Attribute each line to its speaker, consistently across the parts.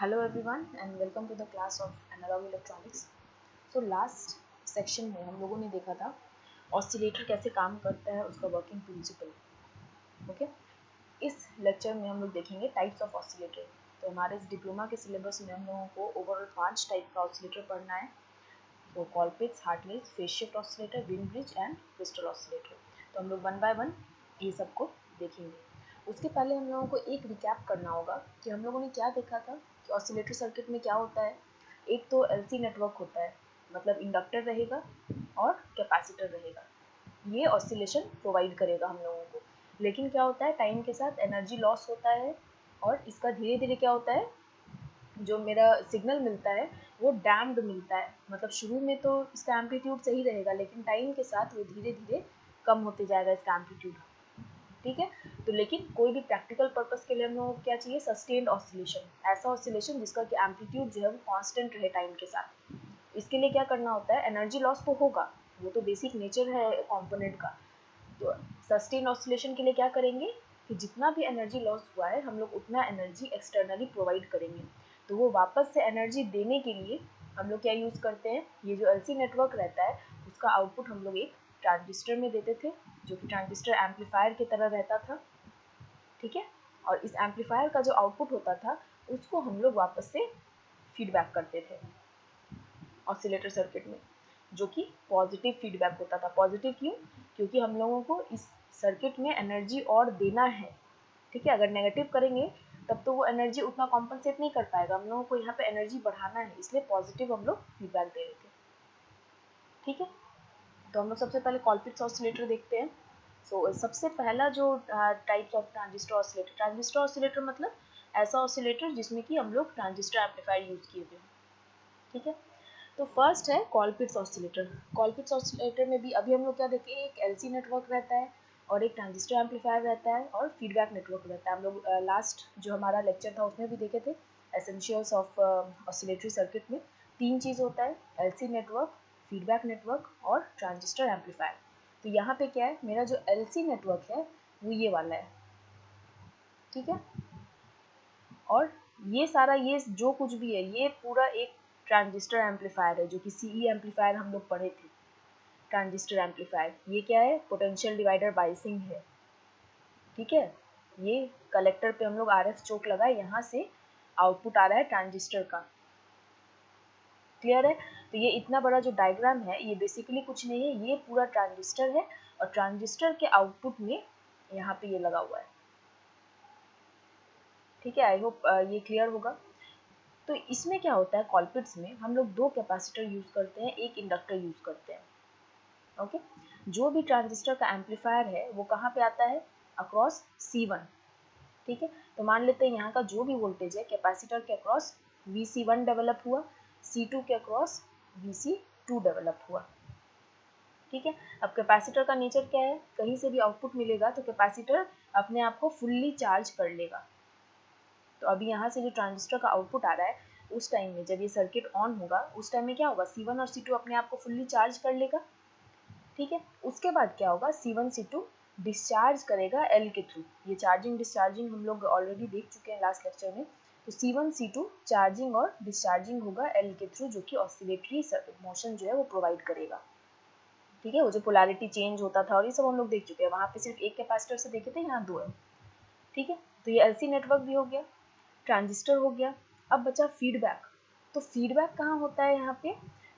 Speaker 1: Hello everyone and welcome to the class of Analog Electronics. So last section में हम लोगों ने देखा था ऑसिलेटर कैसे काम करता है, उसका वर्किंग प्रिंसिपल. ओके, इस लेक्चर में हम लोग देखेंगे टाइप्स ऑफ ऑसिलेटर. तो हमारे इस डिप्लोमा के सिलेबस में हम लोगों को ओवरऑल 5 टाइप का ऑसिलेटर पढ़ना है. तो Colpitts, heartless, phase shift oscillator, wheel bridge and crystal oscillator. तो हम लोग वन बाय वन ये सबको देखेंगे. उसके पहले हम लोगों को एक रिकैप करना होगा कि हम लोगों ने क्या देखा था कि ऑसिलेटर सर्किट में क्या होता है. एक तो एलसी नेटवर्क होता है, मतलब इंडक्टर रहेगा और कैपेसिटर रहेगा. ये ऑसिलेशन प्रोवाइड करेगा हम लोगों को. लेकिन क्या होता है, टाइम के साथ एनर्जी लॉस होता है और इसका धीरे धीरे क्या होता है, जो मेरा सिग्नल मिलता है वो डैम्ड मिलता है. मतलब शुरू में तो इसका एम्पलीट्यूड सही रहेगा, लेकिन टाइम के साथ वो धीरे धीरे कम होते जाएगा इसका एम्पलीट्यूड. ठीक है. तो लेकिन कोई भी प्रैक्टिकल पर्पस के लिए हम लोगों को क्या चाहिए, सस्टेन्ड ऑसिलेशन. ऐसा ऑसिलेशन जिसका कि एम्पलीट्यूड जो है वो कांस्टेंट रहे टाइम के साथ. इसके लिए क्या करना होता है, एनर्जी लॉस तो होगा, वो तो बेसिक नेचर है कंपोनेंट का. तो सस्टेन्ड ऑसिलेशन के लिए क्या करेंगे कि जितना भी एनर्जी लॉस हुआ है हम लोग उतना एनर्जी एक्सटर्नली प्रोवाइड करेंगे. तो वो वापस से एनर्जी देने के लिए हम लोग क्या यूज़ करते हैं, ये जो एलसी नेटवर्क रहता है उसका आउटपुट हम लोग एक ट्रांजिस्टर में देते थे, जो कि ट्रांजिस्टर एम्पलीफायर की तरह रहता था. ठीक है. और इस एम्पलीफायर का जो आउटपुट होता था उसको हम लोग वापस से फीडबैक करते थे ऑसिलेटर सर्किट में, जो कि पॉजिटिव फीडबैक होता था. पॉजिटिव क्यों? क्योंकि हम लोगों को इस सर्किट में एनर्जी और देना है. ठीक है. अगर नेगेटिव करेंगे तब तो वो एनर्जी उतना कॉम्पनसेट नहीं कर पाएगा. हम लोगों को यहाँ पे एनर्जी बढ़ाना है, इसलिए पॉजिटिव हम लोग फीडबैक दे रहे थे. ठीक है. तो हम लोग सबसे पहले कॉलपिट्स ऑसिलेटर देखते हैं. सबसे पहला जो टाइप्स ऑफ ट्रांजिस्टर ऑसिलेटर मतलब ऐसा ऑसिलेटर जिसमें कि हम लोग ट्रांजिस्टर एम्पलीफायर यूज किए हुए हैं. ठीक है. तो फर्स्ट है कॉलपिट्स ऑसिलेटर. कॉलपिट्स ऑसिलेटर में भी अभी हम लोग क्या देखें, एक एलसी नेटवर्क रहता है और एक ट्रांजिस्टर एम्पलीफायर रहता है और फीडबैक नेटवर्क रहता है. हम लोग लास्ट जो हमारा लेक्चर था उसमें भी देखे थे एसेंशियल्स ऑफ ऑसिलेटरी सर्किट में 3 चीज़ होता है, एलसी नेटवर्क, फीडबैक नेटवर्क और ट्रांजिस्टर एम्पलीफायर. तो यहाँ पे क्या है, मेरा जो एलसी नेटवर्क है वो ये वाला है. ठीक है. और ये सारा, ये जो कुछ भी है ये पूरा एक ट्रांजिस्टर एम्पलीफायर है, जो कि सीई एम्पलीफायर हम लोग पढ़े थे. ट्रांजिस्टर एम्पलीफायर ये क्या है, पोटेंशियल डिवाइडर बाइसिंग है. ठीक है. ये कलेक्टर पे हम लोग आरएफ चोक लगाए, यहाँ से आउटपुट आ रहा है ट्रांजिस्टर का. क्लियर है. तो ये इतना बड़ा जो डायग्राम है ये बेसिकली कुछ नहीं है, ये पूरा ट्रांजिस्टर है और ट्रांजिस्टर के आउटपुट में यहाँ पे ये लगा हुआ है. ठीक है. आई होप ये क्लियर होगा. तो इसमें क्या होता है, कॉलपिट्स में हम लोग 2 कैपेसिटर यूज करते हैं, एक इंडक्टर यूज करते हैं. ओके. जो भी ट्रांजिस्टर का एम्पलीफायर है वो कहाँ पे आता है, अक्रॉस C1. ठीक है. तो मान लेते हैं यहाँ का जो भी वोल्टेज है कैपेसिटर के अक्रॉस Vc1 डेवलप हुआ, C2 के अक्रॉस Vc2 डेवलप हुआ. ठीक है. अब कैपेसिटर का नेचर क्या है, कहीं से भी आउटपुट मिलेगा तो कैपेसिटर अपने आप को फुल्ली चार्ज कर लेगा. तो अभी यहाँ से जो ट्रांजिस्टर का आउटपुट आ रहा है उस टाइम में जब ये सर्किट ऑन होगा उस टाइम में क्या होगा, C1 और C2 अपने आप को फुल्ली चार्ज कर लेगा. ठीक है. उसके बाद क्या होगा, C1 C2 डिस्चार्ज करेगा L के थ्रू. ये चार्जिंग डिस्चार्जिंग हम लोग ऑलरेडी देख चुके हैं लास्ट लेक्चर में. तो C1 C2 चार्जिंग और डिस्चार्जिंग होगा L के थ्रू, जो कि ऑसिलेटरी मोशन जो है वो प्रोवाइड करेगा. ठीक है. वो जो पोलैरिटी चेंज होता था और ये सब हम लोग देख चुके हैं, वहाँ पे सिर्फ एक कैपेसिटर से देखे थे, यहाँ 2 है. ठीक है. तो ये एलसी नेटवर्क भी हो गया, ट्रांजिस्टर हो गया. अब बचा फीडबैक. तो फीडबैक कहाँ होता है, यहाँ पे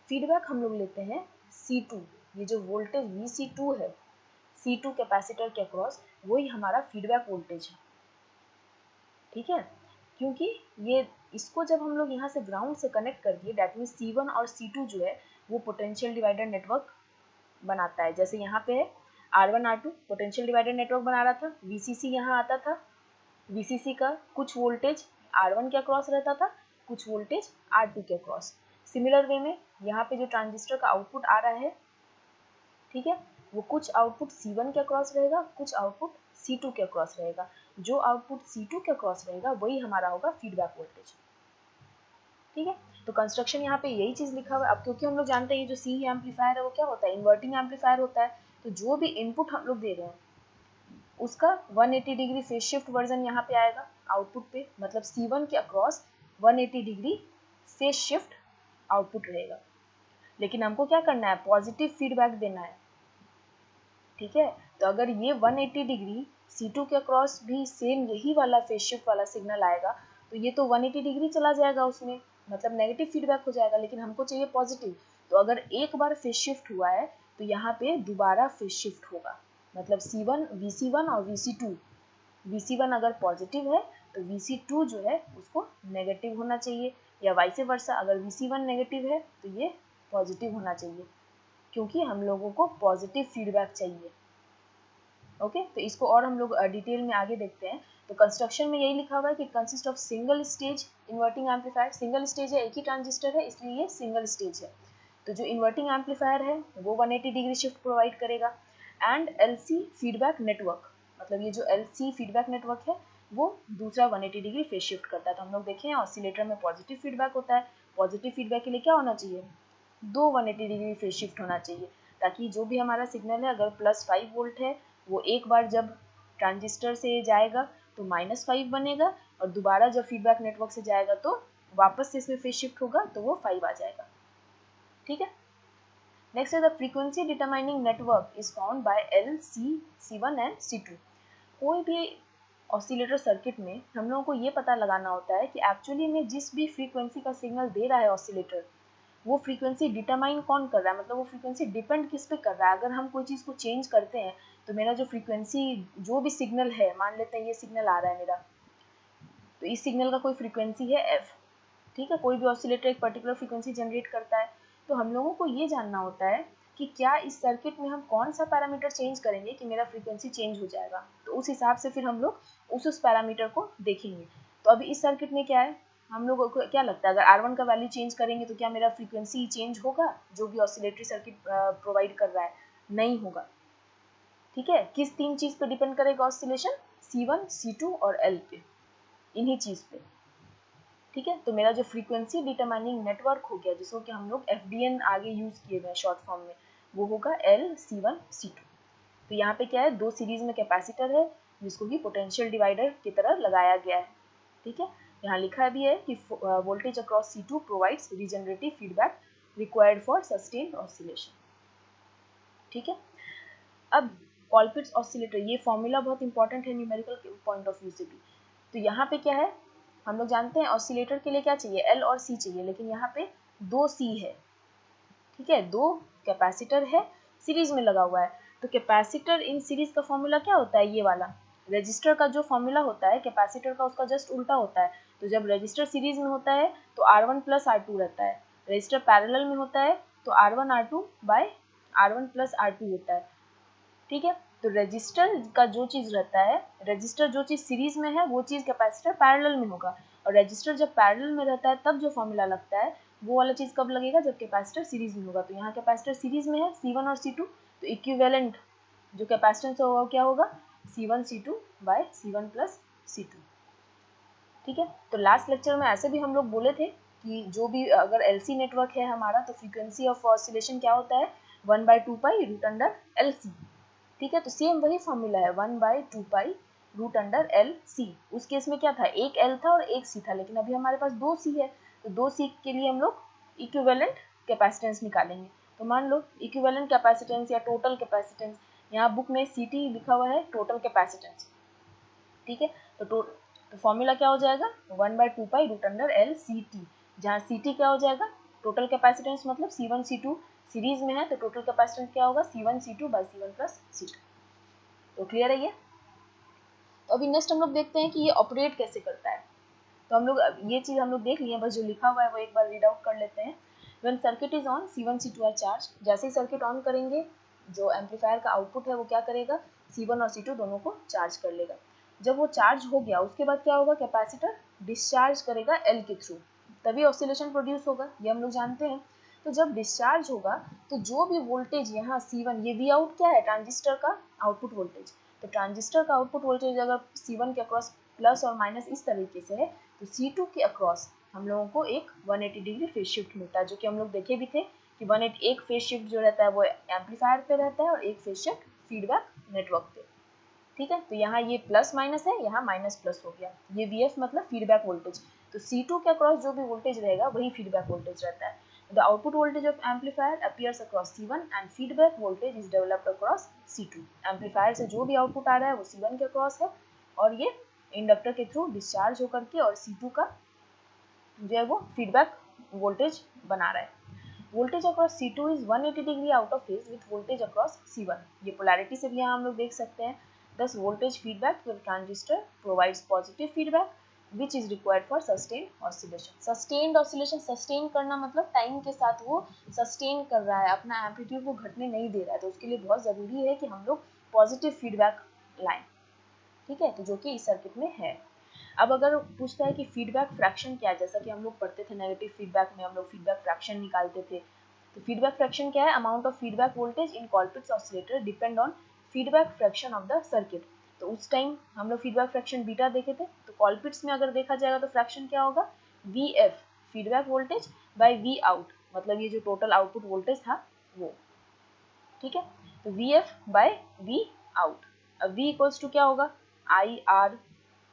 Speaker 1: फीडबैक हम लोग लेते हैं C2. ये जो वोल्टेज Vc2 है C2 कैपेसिटर के अक्रॉस, वही हमारा फीडबैक वोल्टेज है. ठीक है. क्योंकि ये इसको जब हम लोग यहाँ से ग्राउंड से कनेक्ट कर दिए, दैट मीन्स C1 और C2 जो है वो पोटेंशियल डिवाइडर नेटवर्क बनाता है. जैसे यहाँ पे है R1 R2 potential divider network बना रहा था, Vcc यहाँ आता था, Vcc का कुछ वोल्टेज R1 के अक्रॉस रहता था, कुछ वोल्टेज R2 के अक्रॉस. सिमिलर वे में यहाँ पे जो ट्रांजिस्टर का आउटपुट आ रहा है, ठीक है, वो कुछ आउटपुट C1 के अक्रॉस रहेगा, कुछ आउटपुट C2 के अक्रॉस रहेगा. जो आउटपुट C2 के अक्रॉस रहेगा वही हमारा होगा फीडबैक वोल्टेज. ठीक है. तो कंस्ट्रक्शन यहाँ पे यही चीज लिखा हुआ है. अब क्योंकि हम लोग जानते हैं ये जो सी एम्पलीफायर है वो क्या होता है, इन्वर्टिंग एम्पलीफायर होता है. तो जो भी इनपुट हम लोग दे रहे हैं उसका 180 डिग्री फेज शिफ्ट वर्जन यहाँ पे आएगा आउटपुट पे. मतलब C1 के across 180 degree phase shift output रहेगा। लेकिन हमको क्या करना है, पॉजिटिव फीडबैक देना है, ठीक है। तो अगर ये 180 डिग्री C2 के अक्रॉस भी सेम यही वाला फेज शिफ्ट वाला सिग्नल आएगा तो ये तो 180 डिग्री चला जाएगा उसमें, मतलब नेगेटिव फीडबैक हो जाएगा, लेकिन हमको चाहिए पॉजिटिव। तो अगर एक बार फेज शिफ्ट हुआ है तो यहाँ पे दोबारा फेज शिफ्ट होगा, मतलब C1 VC1 और VC2, VC1 अगर पॉजिटिव है तो VC2 जो है उसको नेगेटिव होना चाहिए, या वाइस वर्सा, अगर VC1 नेगेटिव है तो ये पॉजिटिव होना चाहिए, क्योंकि हम लोगों को पॉजिटिव फीडबैक चाहिए। ओके, तो इसको और हम लोग डिटेल में आगे देखते हैं। तो कंस्ट्रक्शन में यही लिखा हुआ है कि consist of single stage inverting amplifier, single stage है, एक ही ट्रांजिस्टर है इसलिए ये सिंगल स्टेज है। तो जो इन्वर्टिंग एम्पलीफायर है वो 180 डिग्री शिफ्ट प्रोवाइड करेगा, एंड LC फीडबैक नेटवर्क, मतलब ये जो LC फीडबैक नेटवर्क है वो दूसरा 180 डिग्री फेज शिफ्ट करता है। तो हम लोग देखें ऑसिलेटर में पॉजिटिव फीडबैक होता है, पॉजिटिव फीडबैक के लिए क्या होना चाहिए, दो 180 डिग्री फेज शिफ्ट होना चाहिए, ताकि जो भी हमारा सिग्नल है अगर +5 वोल्ट है वो एक बार जब ट्रांजिस्टर से जाएगा तो -5 बनेगा, और दोबारा जब फीडबैक नेटवर्क से जाएगा तो वापस से इसमें फेज शिफ्ट होगा तो वो 5 आ जाएगा, ठीक है। नेक्स्ट है the frequency determining network is found by L, C, C1 and C2। कोई भी ऑसिलेटर सर्किट में हम लोगों को ये पता लगाना होता है कि एक्चुअली में जिस भी फ्रीक्वेंसी का सिग्नल दे रहा है ऑसिलेटर, वो फ्रीक्वेंसी डिटरमाइन कौन कर रहा है, मतलब वो फ्रीक्वेंसी डिपेंड किस पे कर रहा है। अगर हम कोई चीज़ को चेंज करते हैं तो मेरा जो फ्रीक्वेंसी, जो भी सिग्नल है, मान लेते हैं ये सिग्नल आ रहा है मेरा, तो इस सिग्नल का कोई फ्रीक्वेंसी है f, ठीक है। कोई भी ऑसिलेटर एक पर्टिकुलर फ्रीक्वेंसी जनरेट करता है, तो हम लोगों को ये जानना होता है कि क्या इस सर्किट में हम कौन सा पैरामीटर चेंज करेंगे कि मेरा फ्रीक्वेंसी चेंज हो जाएगा, तो उस हिसाब से फिर हम लोग उस पैरामीटर को देखेंगे। तो अभी इस सर्किट में क्या है, हम लोगों को क्या लगता है, अगर R1 का वैल्यू चेंज करेंगे तो क्या मेरा फ्रीक्वेंसी चेंज होगा, जो भी ऑसिलेटरी सर्किट प्रोवाइड कर रहा है, नहीं होगा, ठीक है। किस तीन चीज पे डिपेंड करेगा ऑसिलेशन, C1, C2 और L पे, इन्हीं चीज पे, ठीक है। तो मेरा जो फ्रीक्वेंसी डिटरमाइनिंग नेटवर्क हो गया, जिसको कि हम लोग FDN आगे यूज किए हुए हैं शॉर्ट फॉर्म में, वो होगा L, C1, C2। तो यहाँ पे क्या है, दो सीरीज में कैपेसिटर है जिसको कि पोटेंशियल डिवाइडर की तरह लगाया गया है, ठीक है। यहाँ लिखा भी है कि voltage across C2 provides regenerative feedback required for sustained oscillation, ठीक है। अब कॉलपिट्स ऑसिलेटर, ये फॉर्मूला बहुत इंपॉर्टेंट है न्यूमेरिकल पॉइंट ऑफ व्यू से भी। तो यहाँ पे क्या है, हम लोग जानते हैं ऑसिलेटर के लिए क्या चाहिए, L और C चाहिए, लेकिन यहाँ पे दो C है, ठीक है, दो कैपेसिटर है, सीरीज में लगा हुआ है। तो कैपेसिटर इन सीरीज का फॉर्मूला क्या होता है, ये वाला रजिस्टर का जो फॉर्मूला होता है कैपेसिटर का, उसका जस्ट उल्टा होता है। तो जब रजिस्टर सीरीज में होता है तो R1 + R2 रहता है, रजिस्टर पैरेलल में होता है तो R1 R2 bye R1 + R2 होता है, ठीक है। तो रजिस्टर का जो चीज रहता है, रजिस्टर जो चीज सीरीज में है वो चीज कैपेसिटर पैरेलल में होगा, और रजिस्टर जब पैरेलल में रहता है तब जो फॉर्मूला लगता है वो वाला चीज कब लगेगा, जब कैपेसिटर सीरीज में होगा। तो यहाँ कैपेसिटर सीरीज में है C1 और C2, तो इक्विवेलेंट जो कैपेसिटेंस होगा क्या होगा, C1 C2 by C1 + C2, ठीक है। तो लास्ट लेक्चर में ऐसे भी हम लोग बोले थे कि जो भी अगर LC नेटवर्क है हमारा तो फ्रीक्वेंसी ऑफ ऑसिलेशन क्या होता है, 1/2π√LC, ठीक है। तो सेम वही फॉर्मूला है, 1/2π√LC। उस केस में क्या था, एक L था और एक C था, लेकिन अभी हमारे पास दो C है, तो दो C के लिए हम लोग इक्विवेलेंट कैपेसिटेंस निकालेंगे। तो मान लो इक्विवेलेंट कैपेसिटेंस या टोटल कैपेसिटेंस, यहाँ बुक में CT लिखा हुआ है टोटल कैपेसिटेंस, ठीक है। तो फॉर्मूला क्या हो जाएगा, 1/2π√LCT, जहाँ CT क्या हो जाएगा, टोटल कैपेसिटेंस, मतलब C1 C2 सीरीज में है तो टोटल कैपेसिटेंस क्या होगा, C1 C2 by C1 + C2। तो क्लियर है ये। तो अभी नेक्स्ट हम लोग देखते हैं कि ये ऑपरेट कैसे करता है। तो हम लोग ये चीज हम लोग देख लिए, बस जो लिखा हुआ है वो एक बार रीड आउट कर लेते हैं। When circuit is on, C1 C2 are charge, जैसे ही सर्किट ऑन करेंगे जो एम्पलीफायर का आउटपुट है वो क्या करेगा, C1 और C2 दोनों को चार्ज कर लेगा। जब वो चार्ज हो गया उसके बाद क्या होगा, कैपेसिटर डिस्चार्ज करेगा L के थ्रू, तभी ऑसिलेशन प्रोड्यूस होगा, ये हम लोग जानते हैं। तो जब डिस्चार्ज होगा तो जो भी वोल्टेज यहाँ C1, ये V आउट क्या है, ट्रांजिस्टर का आउटपुट वोल्टेज, तो ट्रांजिस्टर का आउटपुट वोल्टेज अगर C1 के अक्रॉस प्लस और माइनस इस तरीके से है तो C2 के अक्रॉस हम लोगों को एक 180 डिग्री फेज शिफ्ट मिलता है, जो कि हम लोग देखे भी थे कि 180 एक फेज शिफ्ट जो रहता है वो एम्पलीफायर पे रहता है और एक फेज शिफ्ट फीडबैक नेटवर्क पे, ठीक है। तो यहाँ ये प्लस माइनस है, यहाँ माइनस प्लस हो गया, ये VF मतलब फीडबैक वोल्टेज। तो C2 के अक्रॉस जो भी वोल्टेज रहेगा वही फीडबैक वोल्टेज रहता है. The output voltage of amplifier appears across C1 and feedback voltage is developed across C2. Amplifier से जो भी आउटपुट आ रहा है वो C1 के अक्रॉस है और ये इंडक्टर के थ्रू डिस्चार्ज होकर के और C2 का जो है वो फीडबैक वोल्टेज बना रहा है. Voltage across C2 is 180 degree out of phase with voltage across C1. ये पोलैरिटी से भी यहाँ हम लोग देख सकते हैं. Thus voltage feedback to the transistor provides positive feedback which is required for sustained oscillation. Sustained oscillation, sustain करना मतलब टाइम के साथ वो सस्टेन कर रहा है, अपना एम्पलीट्यूड को घटने नहीं दे रहा है, तो उसके लिए बहुत ज़रूरी है कि हम लोग पॉजिटिव फीडबैक लाएं. ठीक है, तो जो कि इस सर्किट में है. अब अगर पूछता है कि फीडबैक फ्रैक्शन क्या है, जैसा कि हम लोग पढ़ते थे नेगेटिव फीडबैक में हम लोग फीडबैक फ्रैक्शन निकालते थे. तो फीडबैक फ्रैक्शन क्या है? Amount of feedback voltage in Colpitts oscillator depend on feedback fraction of the circuit. तो उस टाइम हम लोग फीडबैक फ्रैक्शन बीटा देखे थे. तो कॉलपिट्स में अगर देखा जाएगा तो फ्रैक्शन क्या होगा? VF feedback voltage bye V out, मतलब ये जो टोटल आउटपुट वोल्टेज था वो. ठीक है, तो VF बाय V आउट. अब V इक्वल्स टू क्या होगा? IR.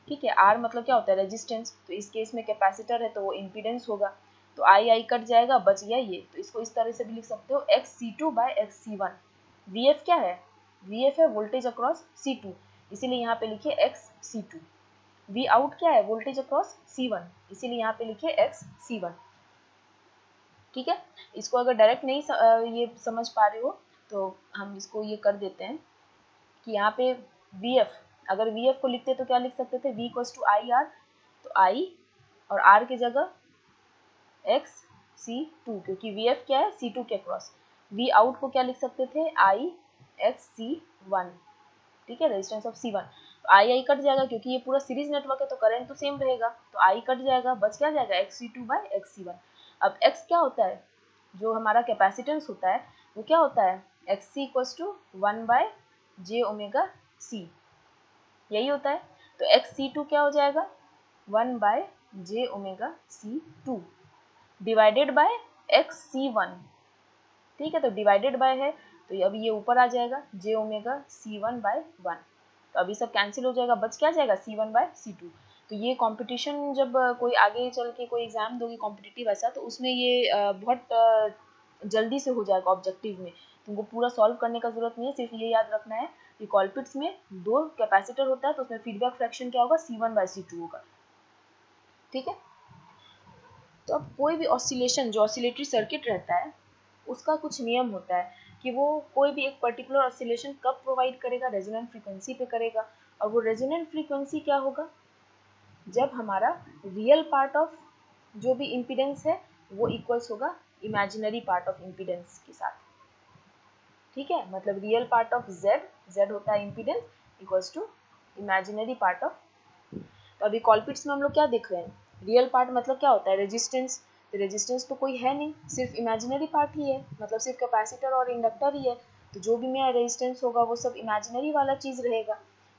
Speaker 1: ठीक है, R मतलब क्या होता है? रेजिस्टेंस. तो इस केस में कैपेसिटर है तो वो इम्पीडेंस होगा. तो I कट जाएगा, बच गया ये. तो इसको इस तरह से भी लिख सकते हो XC2 बाय XC1. VF क्या है? VF है वोल्टेज अक्रॉस C2, इसीलिए यहाँ पे लिखिए XC2. V आउट क्या है? वोल्टेज अक्रॉस C1, इसीलिए यहाँ पे लिखिए XC1. ठीक है, इसको अगर डायरेक्ट नहीं ये समझ पा रहे हो तो हम इसको ये कर देते हैं कि यहाँ पे VF, अगर VF को लिखते तो क्या लिख सकते थे? V equals to IR. तो I और R की जगह XC2, क्योंकि VF क्या है? C2 के अक्रॉस. V आउट को क्या लिख सकते थे? IXC1. ठीक है, रेजिस्टेंस ऑफ C1. तो I कट जाएगा क्योंकि ये पूरा सीरीज नेटवर्क है तो करंट तो सेम रहेगा, तो I कट जाएगा, बच क्या जाएगा? XC2 bye XC1. अब X क्या होता है? जो हमारा कैपेसिटेंस होता है वो क्या होता है? XC equals to 1 by J omega C, यही होता है. तो XC2 क्या हो जाएगा? 1 by J omega C2 divided by XC1. ठीक है, तो डिवाइडेड बाय है तो अब ये ऊपर आ जाएगा J ओमेगा C1 बाय 1. तो अभी सब कैंसिल हो जाएगा, बच क्या जाएगा? C1 bye C2. तो ये कंपटीशन जब कोई आगे चल के कोई एग्जाम दोगे कॉम्पिटिटिव ऐसा, तो उसमें ये बहुत जल्दी से हो जाएगा ऑब्जेक्टिव में. तुमको पूरा सॉल्व करने का जरूरत नहीं है, सिर्फ ये याद रखना है कि कॉलपिट्स में 2 कैपेसिटर होता है तो उसमें फीडबैक फ्रैक्शन क्या होगा? C1 बाय C2 होगा. ठीक है, तो अब कोई भी ऑसिलेशन जो ऑसिलेटरी सर्किट रहता है उसका कुछ नियम होता है कि वो कोई भी एक पर्टिकुलर ऑसिलेशन कब प्रोवाइड करेगा? रेजोनेंट फ्रीक्वेंसी पे करेगा. और वो रेजोनेंट फ्रीक्वेंसी क्या होगा? जब हमारा रियल पार्ट ऑफ जो भी इम्पीडेंस है वो इक्वल्स होगा इमेजिनरी पार्ट ऑफ इम्पीडेंस के साथ. ठीक है, मतलब रियल पार्ट ऑफ Z होता है impedance, equals to imaginary part of. तो अभी कॉलपिट्स में हम लोग क्या देख रहे हैं? रियल पार्ट मतलब क्या होता है? रेजिस्टेंस. तो रेजिस्टेंस तो कोई है नहीं, सिर्फ इमेजिनरी पार्ट ही है, मतलब सिर्फ कैपेसिटर और इंडक्टर ही है. तो जो भी मेरा रेजिस्टेंस होगा वो सब इमेजिनरी वाला चीज़ रहेगा.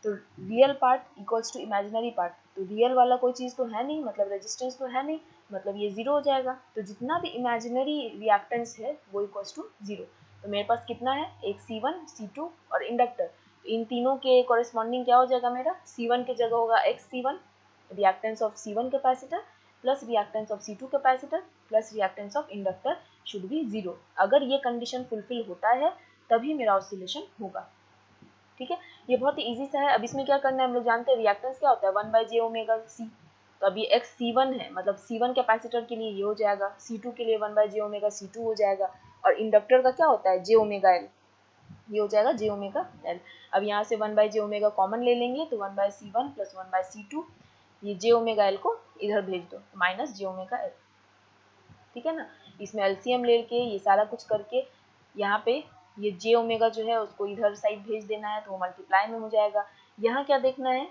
Speaker 1: तो real part equals to imaginary part. तो रियल वाला कोई चीज़ तो है नहीं, मतलब रेजिस्टेंस तो है नहीं, मतलब ये जीरो हो जाएगा. तो जितना भी इमेजिनरी रिएक्टेंस है वो इक्वल्स टू जीरो. तो मेरे पास कितना है? एक C1, C2 और इंडक्टर. तो इन तीनों के कॉरेस्पॉन्डिंग क्या हो जाएगा मेरा? C1 की जगह होगा XC1 reactance of C1 capacitor plus reactance of C2 capacitor plus reactance of inductor should be 0. अगर ये कंडीशन फुलफिल होता है तभी मेरा ऑसिलेशन होगा. ठीक है, ये बहुत ही इजी सा है. अब इसमें क्या करना है? हम लोग जानते हैं रिएक्टेंस क्या होता है? 1 बाय J ओमेगा C. तो अभी XC1 है, मतलब C1 कैपेसिटर के लिए ये हो जाएगा, C2 के लिए 1 बाय J ओमेगा C2 हो जाएगा, और इंडक्टर का क्या होता है? J ओमेगा L, ये हो जाएगा J ओमेगा L. अब यहाँ से 1 बाय J ओमेगा कॉमन ले लेंगे तो 1 bye C1 plus 1 bye C2, ये J ओमेगा L को इधर भेज दो, माइनस J ओमेगा L. ठीक है ना, इसमें एलसीएम लेके ये सारा कुछ करके यहाँ पे ये J ओमेगा जो है उसको इधर साइड भेज देना है तो वो मल्टीप्लाई में हो जाएगा. यहाँ क्या देखना है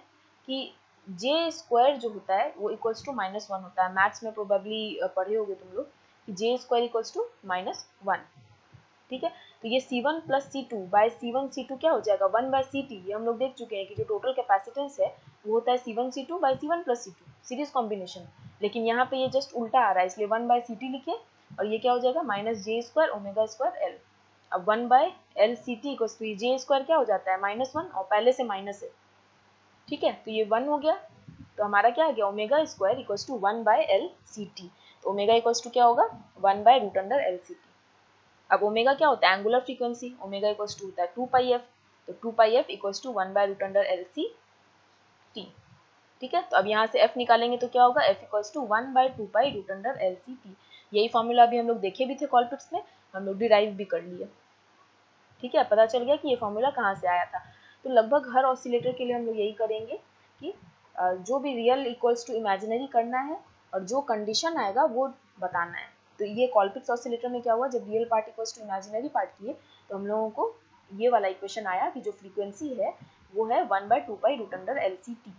Speaker 1: कि J स्क्वायर जो होता है वो इक्वल्स टू -1 होता है. मैथ्स में प्रोबेबली पढ़े होगे तुम लोग कि J स्क्वायर इक्वल्स टू -1. ठीक है, तो ये C1 plus C2 by C1 C2 क्या हो जाएगा? 1 बाय CT. ये हम लोग देख चुके हैं कि जो टोटल कैपेसिटेंस है वो होता है C1 C2 by C1 plus C2, series combination. लेकिन यहाँ पे ये जस्ट उल्टा आ रहा है, इसलिए 1 बाय CT लिखे और ये क्या हो जाएगा? Minus J square omega square L. अब 1 by L CT equals to J square क्या हो जाता है? -1, और पहले से माइनस है. ठीक है, तो ये 1 हो गया. तो हमारा क्या आ गया, omega square equals to 1/LCT। तो ओमेगा इक्वल्स टू क्या होगा, 1/√LCT। अब ओमेगा क्या होता है, angular frequency, omega equals to होता है 2πf, तो 2πf इक्वल्स टू 1/√LCT। ठीक है, तो अब यहाँ से f निकालेंगे तो क्या होगा, f इक्वल्स टू 1/2π√LCT। यही फॉर्मूला अभी हम लोग देखे भी थे कॉलपिट्स में, हम लोग डिराइव भी कर लिए। ठीक है, पता चल गया कि ये फॉर्मूला कहाँ से आया था। तो लगभग हर ऑसिलेटर के लिए हम लोग यही करेंगे कि जो भी रियल इक्वल्स टू इमेजिनरी करना है और जो कंडीशन आएगा वो बताना है। तो ये कॉलपिट्स ऑसिलेटर में क्या हुआ, जब real part equals to imaginary part किए तो हम लोगों को ये वाला इक्वेशन आया कि जो फ्रीक्वेंसी है वो है 1/2π√LCT।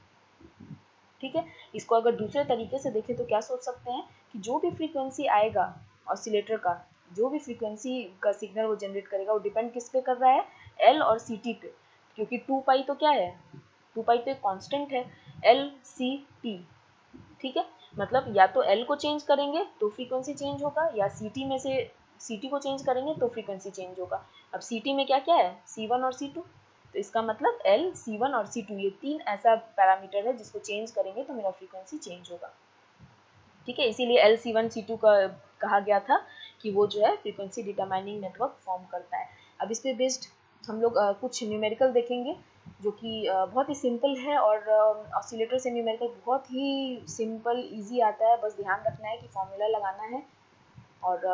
Speaker 1: ठीक है, इसको अगर दूसरे तरीके से देखें तो क्या सोच सकते हैं कि जो भी फ्रीक्वेंसी आएगा ऑसिलेटर का, जो भी फ्रीक्वेंसी का सिग्नल वो जनरेट करेगा वो डिपेंड किस पे कर रहा है, एल और सी टी पे, क्योंकि 2π तो क्या है, 2π तो एक कांस्टेंट है, एल सी टी। ठीक है, मतलब या तो एल को चेंज करेंगे तो फ्रीक्वेंसी चेंज होगा, या सी टी में से सी टी को चेंज करेंगे तो फ्रीक्वेंसी चेंज होगा। अब सी टी में क्या क्या है, C1 और C2, तो इसका मतलब L, C1 और C2 ये तीन ऐसा पैरामीटर है जिसको चेंज करेंगे तो मेरा फ्रीक्वेंसी चेंज होगा। ठीक है, इसीलिए L, C1, C2 का कहा गया था कि वो जो है फ्रीक्वेंसी डिटरमाइनिंग नेटवर्क फॉर्म करता है। अब इस पे बेस्ड हम लोग कुछ न्यूमेरिकल देखेंगे जो कि बहुत ही सिंपल है, और ऑसिलेटर से न्यूमेरिकल बहुत ही सिंपल इजी आता है, बस ध्यान रखना है कि फॉर्मूला लगाना है और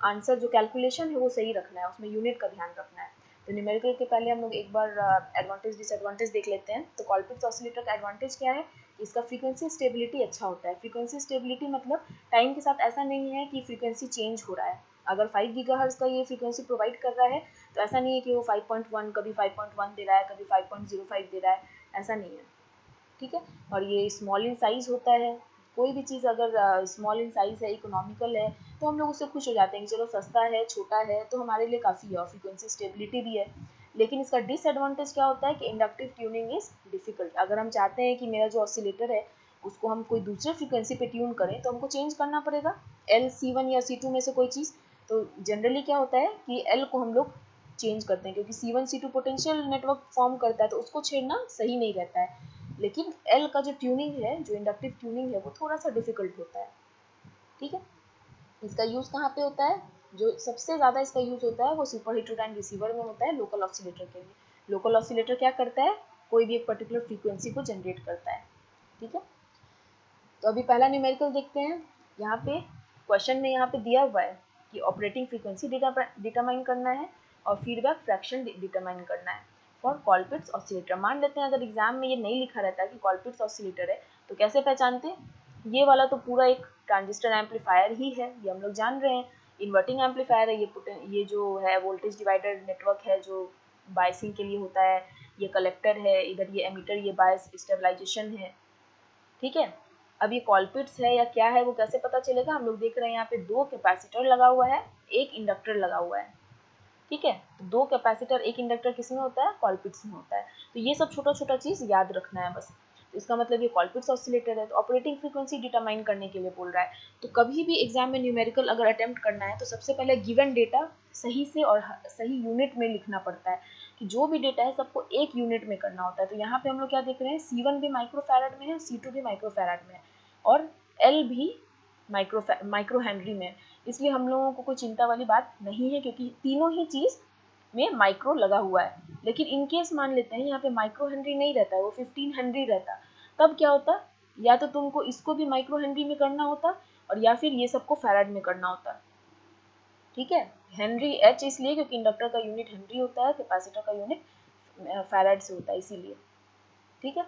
Speaker 1: आंसर जो कैलकुलेशन है वो सही रखना है, उसमें यूनिट का ध्यान रखना है। तो न्यूमेरिकल के पहले हम लोग एक बार एडवांटेज डिसएडवांटेज देख लेते हैं। तो कॉलपिट्स ऑसिलेटर का एडवांटेज क्या है, इसका फ्रीक्वेंसी स्टेबिलिटी अच्छा होता है। फ्रीक्वेंसी स्टेबिलिटी मतलब टाइम के साथ ऐसा नहीं है कि फ्रीक्वेंसी चेंज हो रहा है। अगर 5 गीगाहर्ट्ज का ये फ्रीक्वेंसी प्रोवाइड कर रहा है तो ऐसा नहीं है कि वो 5.1 कभी 5.1 दे रहा है, कभी 5.05 दे रहा है, ऐसा नहीं है। ठीक है, और ये स्मॉल इन साइज होता है। कोई भी चीज़ अगर स्मॉल इन साइज है, इकोनॉमिकल है, तो हम लोग उससे खुश हो जाते हैं कि चलो सस्ता है, छोटा है, तो हमारे लिए काफ़ी है, और फ्रीक्वेंसी स्टेबिलिटी भी है। लेकिन इसका डिसएडवांटेज क्या होता है कि इंडक्टिव ट्यूनिंग इज डिफिकल्ट। अगर हम चाहते हैं कि मेरा जो ऑसिलेटर है उसको हम कोई दूसरे फ्रीक्वेंसी पे ट्यून करें तो हमको चेंज करना पड़ेगा, एल, C1 या C2 में से कोई चीज़। तो जनरली क्या होता है कि एल को हम लोग चेंज करते हैं, क्योंकि C1 C2 potential network form करता है तो उसको छेड़ना सही नहीं रहता है। लेकिन एल का जो ट्यूनिंग है, जो इंडक्टिव ट्यूनिंग है, वो थोड़ा सा डिफिकल्ट होता है। ठीक है, इसका यूज़ कहाँ पे होता है, जो सबसे ज़्यादा इसका यूज़ होता है वो सुपर हेटेरोडाइन रिसीवर में होता है, लोकल ऑसिलेटर के लिए। लोकल ऑसिलेटर क्या करता है, कोई भी एक पर्टिकुलर फ्रीक्वेंसी को जनरेट करता है। ठीक है, तो अभी पहला न्यूमेरिकल देखते हैं। यहाँ पे क्वेश्चन में यहाँ पे दिया हुआ है कि ऑपरेटिंग फ्रीक्वेंसी डिटरमाइन करना है और फीडबैक फ्रैक्शन डिटरमाइन करना है फॉर कॉलपिट्स ऑसिलेटर। मान लेते हैं अगर एग्जाम में ये नहीं लिखा रहता है कि कॉलपिट्स ऑसिलेटर है, तो कैसे पहचानते हैं, ये वाला तो पूरा एक ट्रांजिस्टर एम्पलीफायर ही है, ये हम लोग जान रहे हैं। इन्वर्टिंग एम्पलीफायर है, ये जो है वोल्टेज डिवाइडर नेटवर्क है जो बायसिंग के लिए होता है। ये कलेक्टर है, इधर ये एमीटर, ये बायस स्टेबलाइजेशन है। ठीक है, अब ये कॉलपिट्स है या क्या है वो कैसे पता चलेगा, हम लोग देख रहे हैं यहाँ पे 2 कैपेसिटर लगा हुआ है, एक इंडक्टर लगा हुआ है। ठीक है, तो 2 कैपेसिटर, एक इंडक्टर किस में होता है, कॉलपिट्स में होता है। तो ये सब छोटा छोटा चीज़ याद रखना है बस। तो इसका मतलब ये कॉलपिट्स ऑसिलेटर है। तो ऑपरेटिंग फ्रीक्वेंसी डिटरमाइन करने के लिए बोल रहा है। तो कभी भी एग्जाम में न्यूमेरिकल अगर अटेम्प्ट करना है तो सबसे पहले गिवन डेटा सही से और सही यूनिट में लिखना पड़ता है, कि जो भी डेटा है सबको एक यूनिट में करना होता है। तो यहाँ पे हम लोग क्या देख रहे हैं, C1 भी माइक्रोफैराड में है, C2 भी माइक्रोफैराड में है, और L भी माइक्रो हेनरी में। इसलिए हम लोगों को कोई चिंता वाली बात नहीं है, क्योंकि तीनों ही चीज़ में माइक्रो लगा हुआ है। लेकिन इनकेस मान लेते हैं यहाँ पे माइक्रो हेनरी नहीं रहता है, वो 15 हेनरी रहता, तब क्या होता, या तो तुमको इसको भी माइक्रो हेनरी में करना होता और या फिर ये सबको फैराड में करना होता। ठीक है, हेनरी एच इसलिए क्योंकि इंडक्टर का यूनिट हेनरी होता है, कैपेसिटर का यूनिट फैराड से होता है, इसीलिए। ठीक है,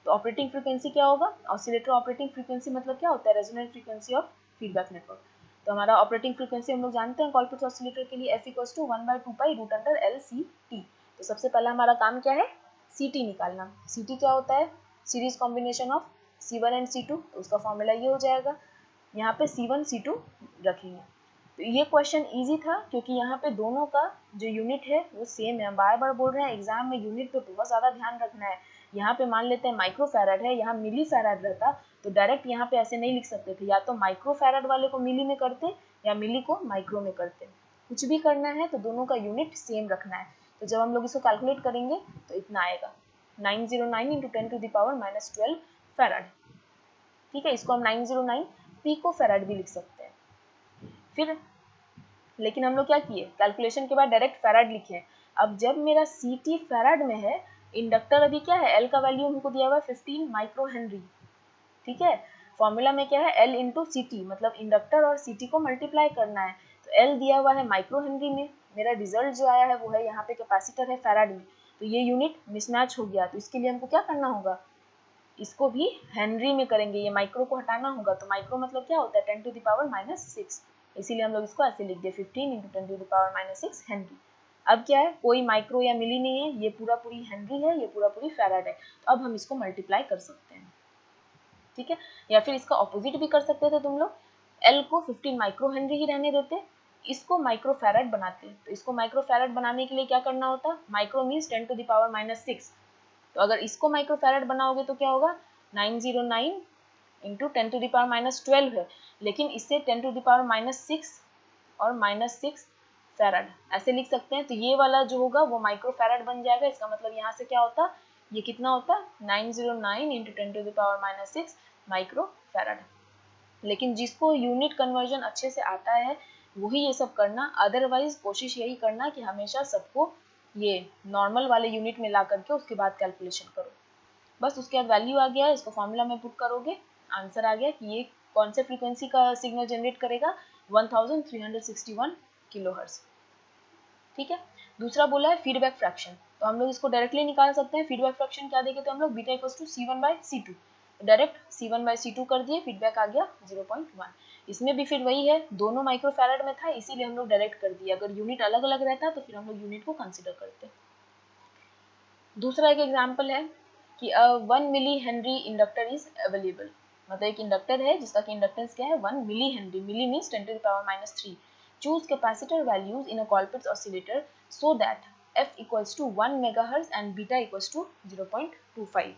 Speaker 1: तो ऑपरेटिंग फ्रीक्वेंसी क्या होगा, ऑसिलेटर ऑपरेटिंग फ्रीक्वेंसी मतलब क्या होता है, resonant frequency of feedback network. तो हमारा ऑपरेटिंग फ्रीक्वेंसी हम लोग जानते हैं कॉलपिट्स ऑसिलेटर के लिए, F इक्वल्स टू 1/2π√LCT। तो सबसे पहला हमारा काम क्या है, CT निकालना। CT क्या होता है, series combination of C1 and C2, तो उसका फॉर्मूला ये हो जाएगा। यहाँ पे C1 C2 रखेंगे। तो ये क्वेश्चन इजी था क्योंकि यहाँ पे दोनों का जो यूनिट है वो सेम है। बार बार बोल रहे हैं एग्जाम में यूनिट पे बहुत ज़्यादा ध्यान रखना है। यहाँ पे मान लेते हैं माइक्रो फैराड है, यहाँ मिली फैराड रहता तो डायरेक्ट यहाँ पे ऐसे नहीं लिख सकते थे, या तो माइक्रो फैराड वाले को मिली में करते या मिली को माइक्रो में करते। कुछ भी करना है तो दोनों का यूनिट सेम रखना है। तो जब हम लोग इसको कैलकुलेट करेंगे तो इतना आएगा, 909 × 10⁻⁻12 फैराड। ठीक है, इसको हम 909 पिकोफैराड भी लिख सकते हैं। फिर लेकिन हम लोग क्या किए, कैलकुलेशन के बाद डायरेक्ट फैराड लिखे। अब जब मेरा CT फैराड में है, इंडक्टर अभी क्या है, L का वैल्यू हमको दिया हुआ है 15 माइक्रो हेनरी। ठीक है, फॉर्मूला में क्या है, L इंटू CT, मतलब इंडक्टर और CT को मल्टीप्लाई करना है। तो L दिया हुआ है माइक्रो हेनरी में, मेरा रिजल्ट जो आया है वो है यहाँ पे कैपेसिटर है फैराड में, तो ये यूनिट मिसमैच हो गया। तो इसके लिए हमको क्या करना होगा, इसको भी हेनरी में करेंगे, ये माइक्रो को हटाना होगा। तो माइक्रो मतलब क्या होता है, 10 टू द पावर -6, इसीलिए हम लोग इसको ऐसे लिख दिए 15 into 10 to the power -6 henry. अब क्या है, कोई माइक्रो या मिली नहीं है, ये पूरा पूरी हेनरी है, ये पूरा पूरी फैराड है। तो अब हम इसको मल्टीप्लाई कर सकते हैं। ठीक है, या फिर इसका ऑपोजिट भी कर सकते थे तुम लोग, L को 15 माइक्रो हेनरी ही रहने देते, इसको माइक्रो फैराड बनाते। तो इसको माइक्रो फैराड बनाने के लिए क्या करना होता, micro means 10 to the power -6, तो अगर इसको माइक्रो फैराड बनाओगे तो क्या होगा, 909 इंटू 10 टू द पावर -12 है, लेकिन इससे 10 टू द पावर -6 और -6 फैराड ऐसे लिख सकते हैं। तो ये वाला जो होगा वो माइक्रो फैराड बन जाएगा। इसका मतलब यहाँ से क्या होता, ये कितना होता, 909 into 10 to the power -6 microfarad. लेकिन जिसको यूनिट कन्वर्जन अच्छे से आता है वही ये सब करना, अदरवाइज कोशिश यही करना कि हमेशा सबको ये नॉर्मल वाले यूनिट में ला करके उसके बाद कैलकुलेशन करो। बस उसके बाद वैल्यू आ गया, इसको फॉर्मूला में पुट करोगे, आंसर आ गया कि ये कौन से फ्रीक्वेंसी का सिग्नल जनरेट करेगा, 1361 किलोहर्ट्ज। ठीक है, दूसरा बोला है फीडबैक फ्रैक्शन, तो हम लोग इसको डायरेक्टली निकाल सकते हैं। फीडबैक फ्रैक्शन क्या देंगे, तो हम लोग beta equals to C1/C2, direct C1/C2 कर दिए, फीडबैक आ गया 0.1। इसमें भी फिर वही है, दोनों माइक्रो फैराड में था इसीलिए हम लोग डायरेक्ट कर दिया, अगर यूनिट अलग अलग रहता तो फिर हम लोग यूनिट को कंसिडर करते। दूसरा एक एग्जाम्पल है कि 1 millihenry inductor is available, मतलब एक इंडक्टर है जिसका कि इंडक्टेंस क्या है 1 millihenry, milli means 10 to the power -3। Choose capacitor values in a Colpitts oscillator so that f equals to 1 megahertz and beta equals to 0.25।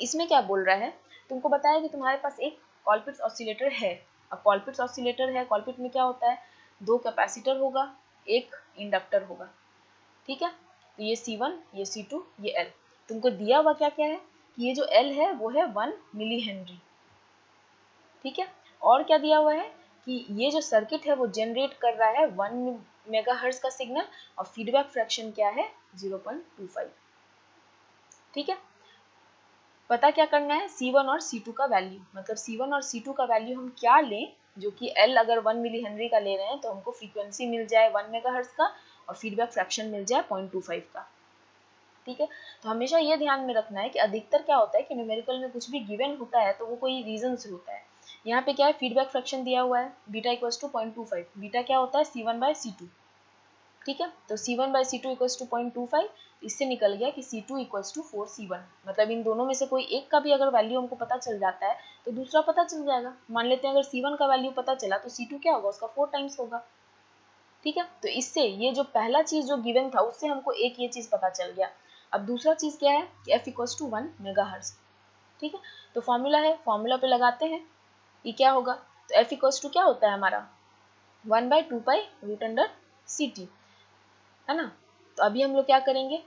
Speaker 1: इसमें क्या बोल रहा है, तुमको बताया कि तुम्हारे पास एक कोलपिट्स ऑसिलेटर है। अब कोलपिट्स ऑसिलेटर है, कोलपिट में क्या होता है, दो कैपेसिटर होगा, एक इंडक्टर होगा। ठीक है, तो ये C1, ये C2, ये L। तुमको दिया हुआ क्या क्या है कि ये जो L है वो है 1 मिली हेनरी। ठीक है, और क्या दिया हुआ है कि ये जो सर्किट है वो जनरेट कर रहा है 1 मेगाहर्ट्ज का सिग्नल और फीडबैक फ्रैक्शन क्या है 0.25। ठीक है, पता क्या करना है, C1 और C2 का वैल्यू, मतलब C1 और C2 का वैल्यू हम क्या लें, जो कि L अगर 1 मिली हेनरी का ले रहे हैं तो हमको फ्रीक्वेंसी मिल जाए 1 मेगाहर्ट्ज का और फीडबैक फ्रैक्शन मिल जाए 0.25 का। ठीक है, तो हमेशा ये ध्यान में रखना है कि अधिकतर क्या होता है कि न्यूमेरिकल में कुछ भी गिवन होता है तो वो कोई रीजन से होता है। यहाँ पे क्या है, फीडबैक फ्रैक्शन दिया हुआ है बीटा इक्वल्स टू 0.25, बीटा क्या होता है C1/C2। ठीक है, तो C1/C2 इक्वल्स टू 0.25, इससे निकल गया कि C2 इक्वल्स टू 4C1, मतलब इन दोनों में से कोई एक का भी अगर वैल्यू हमको पता चल जाता है तो दूसरा पता चल जाएगा। मान लेते हैं अगर C1 का वैल्यू पता चला तो C2 क्या होगा, उसका 4 टाइम्स होगा। ठीक है, तो इससे ये जो पहला चीज जो गिवन था उससे हमको एक ये चीज पता चल गया। अब दूसरा चीज क्या है कि f इक्वल्स टू 1 मेगाहर्ट्ज। ठीक है, तो फॉर्मूला है, फॉर्मूला पे लगाते हैं, ये क्या होगा, तो f इक्वल्स टू क्या होता है हमारा 1/2 पाई रूट अंडर CT, है ना। तो अभी हम लोग क्या करेंगे,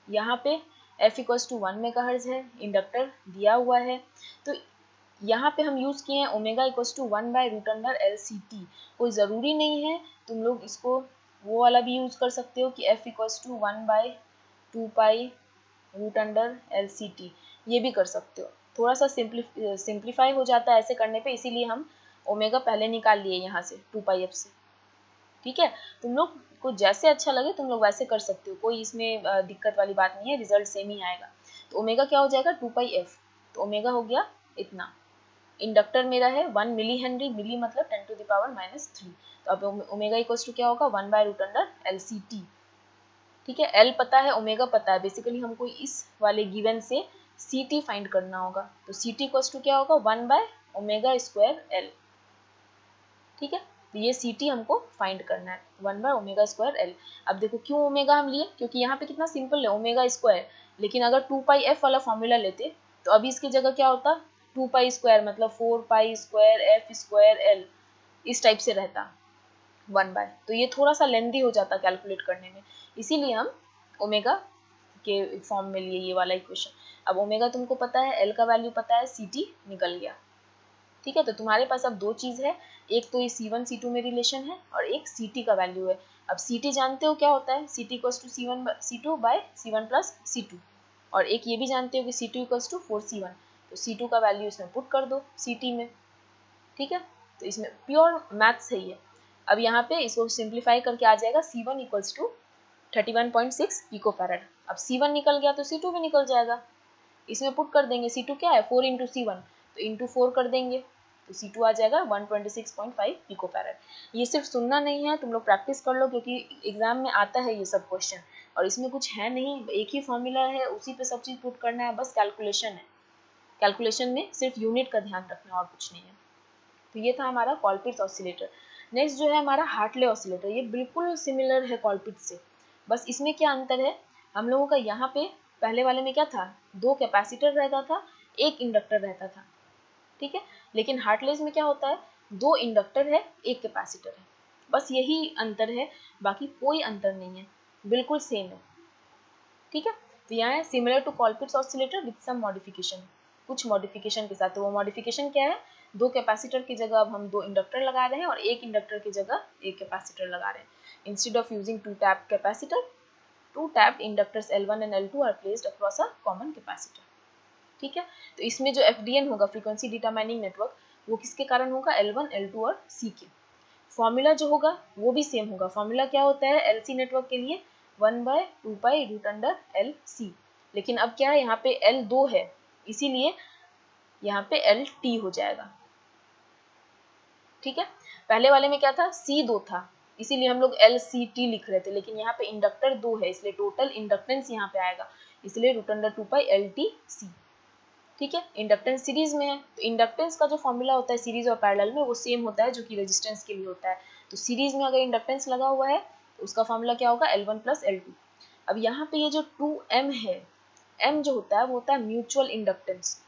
Speaker 1: यहाँ पे f इक्वल्स टू 1 मेगाहर्ट्ज है, इंडक्टर दिया हुआ है, तो यहाँ पे हम यूज किए हैं ओमेगा इक्वल्स टू 1/रूट अंडर LCT। कोई ज़रूरी नहीं है, तुम लोग इसको वो वाला भी यूज कर सकते हो कि f equals to 1/2 pi root under LCT, ये भी कर सकते हो। थोड़ा सा सिंप्लीफाई हो जाता है ऐसे करने पे, इसीलिए हम ओमेगा पहले निकाल लिए यहाँ से 2πf से। ठीक है, तुम लोग को जैसे अच्छा लगे तुम लोग वैसे कर सकते हो, कोई इसमें दिक्कत वाली बात नहीं है, रिजल्ट सेम ही आएगा। तो ओमेगा क्या हो जाएगा 2πf, तो ओमेगा हो गया इतना। इंडक्टर मेरा है 1 मिली हेनरी, मिली मतलब 10 टू द पावर -3, तो अब ओमेगा इक्वल्स टू क्या होगा 1/रूट अंडर LCT। ठीक है, L पता है, ओमेगा पता है, बेसिकली हमको इस वाले गिवन से CT फाइंड करना होगा। तो CT इक्वल्स टू क्या होगा 1/ओमेगा स्क्वायर L। ठीक है, तो ये CT हमको फाइंड करना है 1/ओमेगा स्क्वायर L। अब देखो क्यों ओमेगा हम लिए, क्योंकि यहाँ पे कितना सिंपल है ओमेगा स्क्वायर, लेकिन अगर 2πf वाला फॉर्मूला लेते तो अभी इसकी जगह क्या होता 2π स्क्वायर, मतलब 4π स्क्वायर f स्क्वायर L, इस टाइप से रहता 1/, तो ये थोड़ा सा लेंदी हो जाता कैलकुलेट करने में, इसीलिए हम ओमेगा के फॉर्म में लिए ये वाला इक्वेशन। अब ओमेगा तुमको पता है, L का वैल्यू पता है, CT निकल गया। ठीक है, तो तुम्हारे पास अब दो चीज़ है, एक तो ये C1 C2 में रिलेशन है और एक CT का वैल्यू है। अब CT जानते हो क्या होता है, CT equals to C1 C2 by C1 plus C2, और एक ये भी जानते हो कि C2 इक्वल्स टू 4C1, तो C2 का वैल्यू इसमें पुट कर दो CT में, ठीक है, तो इसमें प्योर मैथ सही है। अब यहाँ पे इसको सिंप्लीफाई करके आ जाएगा C1 इक्वल्स टू 31.6 पिकोफैरड। अब C1 निकल गया तो C2 भी निकल जाएगा, इसमें पुट कर देंगे, C2 क्या है 4 इंटू C1, तो इंटू 4 कर देंगे तो C2 आ जाएगा 126.5 पिकोफैरड। ये सिर्फ सुनना नहीं है, तुम लोग प्रैक्टिस कर लो क्योंकि एग्जाम में आता है ये सब क्वेश्चन, और इसमें कुछ है नहीं, एक ही फॉर्मूला है, उसी पे सब चीज़ पुट करना है, बस कैलकुलेशन है। कैलकुलेशन में सिर्फ यूनिट का ध्यान रखना है और कुछ नहीं है। तो ये था हमारा कॉलपिट्स ऑसिलेटर। नेक्स्ट जो है हमारा हार्टले ऑसिलेटर, ये बिल्कुल सिमिलर है कॉलपिट्स से, बस इसमें क्या अंतर है, हम लोगों का यहाँ पे पहले वाले में क्या था, दो कैपेसिटर रहता था, एक इंडक्टर रहता था, ठीक है, लेकिन हार्टलेस में क्या होता है, दो इंडक्टर है, एक कैपेसिटर है, बस यही अंतर है, बाकी कोई अंतर नहीं है, बिल्कुल सेम है, ठीक है। तो यहाँ है similar to Colpitts oscillator with some modification, कुछ मॉडिफिकेशन के साथ। तो वो मॉडिफिकेशन क्या है, दो कैपेसिटर की जगह अब हम दो इंडक्टर लगा रहे हैं और एक इंडक्टर की जगह एक कैपेसिटर लगा रहे हैं। Instead of using two tap capacitor, two tap inductors L1 and L2 are placed across a common capacitor, ठीक है। तो इसमें जो FDN होगा, फ्रीक्वेंसी डिटरमाइनिंग नेटवर्क, वो किसके कारण होगा, L1 L2 और C के। फॉर्मूला जो होगा वो भी सेम होगा, फॉर्मूला क्या होता है LC नेटवर्क के लिए 1/2π√LC, लेकिन अब क्या है, यहाँ पे L 2 है, इसीलिए यहाँ पे LT हो जाएगा, ठीक है। पहले वाले में क्या था, C 2 था, इसीलिए हम लोग LCT लिख रहे थे, लेकिन यहाँ पे इंडक्टर 2 है, इसलिए टोटल इंडक्टेंस यहाँ पे आएगा, इसलिए √2π/LTC, ठीक है। इंडक्टेंस सीरीज में है, तो इंडक्टेंस का जो फॉर्मूला होता है सीरीज और पैरेलल में वो सेम होता है जो कि रेजिस्टेंस के लिए होता है। तो सीरीज में अगर इंडक्टेंस लगा हुआ है तो उसका फॉर्मूला क्या होगा, L1 प्लस L2। अब यहाँ पे ये जो 2M है, M जो होता है वो होता है म्यूचुअल इंडक्टेंस,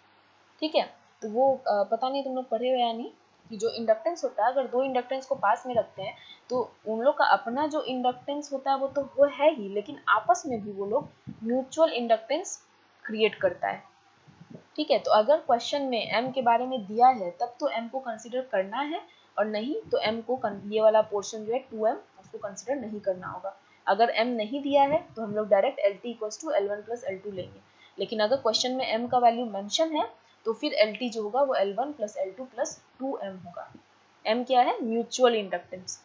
Speaker 1: ठीक है। तो वो पता नहीं तुम लोग पढ़े हुए या नहीं, कि जो इंडक्टेंस होता है, अगर दो इंडक्टेंस को पास में रखते हैं तो उन लोग का अपना जो इंडक्टेंस होता है वो तो वो है ही, लेकिन आपस में भी वो लोग म्यूचुअल इंडक्टेंस क्रिएट करता है, ठीक है। तो अगर क्वेश्चन में M के बारे में दिया है तब तो M को कंसीडर करना है, और नहीं तो M को ये वाला पोर्शन जो है 2M उसको कंसीडर नहीं करना होगा। अगर M नहीं दिया है तो हम लोग direct LT equals to L1 plus L2 लेंगे, लेकिन अगर क्वेश्चन में M का वैल्यू मेंशन है तो फिर LT जो होगा वो L1 plus L2 plus 2M होगा। M क्या है, म्यूचुअल इंडक्टेंस,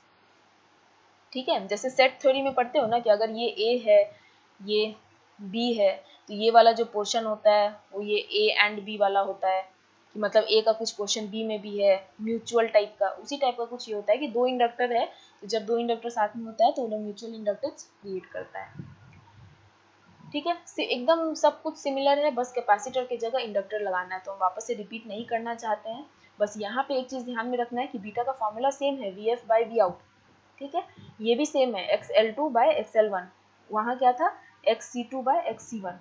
Speaker 1: ठीक है। जैसे सेट थ्योरी में पढ़ते हो ना कि अगर ये A है, ये B है, तो ये वाला जो पोर्शन होता है वो ये A एंड B वाला होता है, कि मतलब A का कुछ पोर्शन B में भी है, म्यूचुअल टाइप का, उसी टाइप का कुछ ये होता है कि दो इंडक्टर है, तो जब दो इंडक्टर साथ में होता है तो वो म्यूचुअल इंडक्टेंस क्रिएट करता है, ठीक है। एकदम सब कुछ सिमिलर है, बस कैपेसिटर की जगह इंडक्टर लगाना है, तो हम वापस से रिपीट नहीं करना चाहते हैं। बस यहाँ पे एक चीज़ ध्यान में रखना है कि बीटा का फॉर्मूला सेम है, VF/Vout, ठीक है। ये भी सेम है, XL2/XL1, वहाँ क्या था XC2/XC1,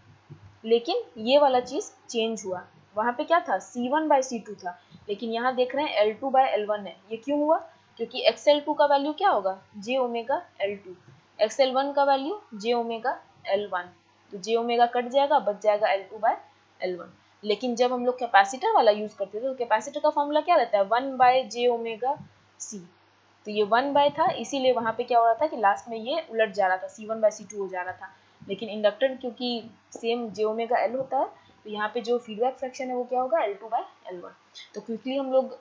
Speaker 1: लेकिन ये वाला चीज़ चेंज हुआ, वहाँ पे क्या था C1/C2 था, लेकिन यहाँ देख रहे हैं L2/L1 है। ये क्यों हुआ, क्योंकि XL2 का वैल्यू क्या होगा, j⍵L2, XL1 का वैल्यू j⍵L1, तो j⍵ कट जाएगा, बच जाएगा L2/L1। लेकिन जब हम लोग कैपेसिटर वाला यूज करते थे तो कैपेसिटर का फॉर्मूला क्या रहता है, 1/j⍵C, तो ये 1 था, इसीलिए वहाँ पे क्या हो रहा था कि लास्ट में ये उलट जा रहा था, C1/C2 हो जा रहा था। लेकिन इंडक्टर क्योंकि सेम j⍵L होता है, तो यहाँ पे जो फीडबैक फ्रैक्शन है वो क्या होगा, L2/L1। तो क्विकली हम लोग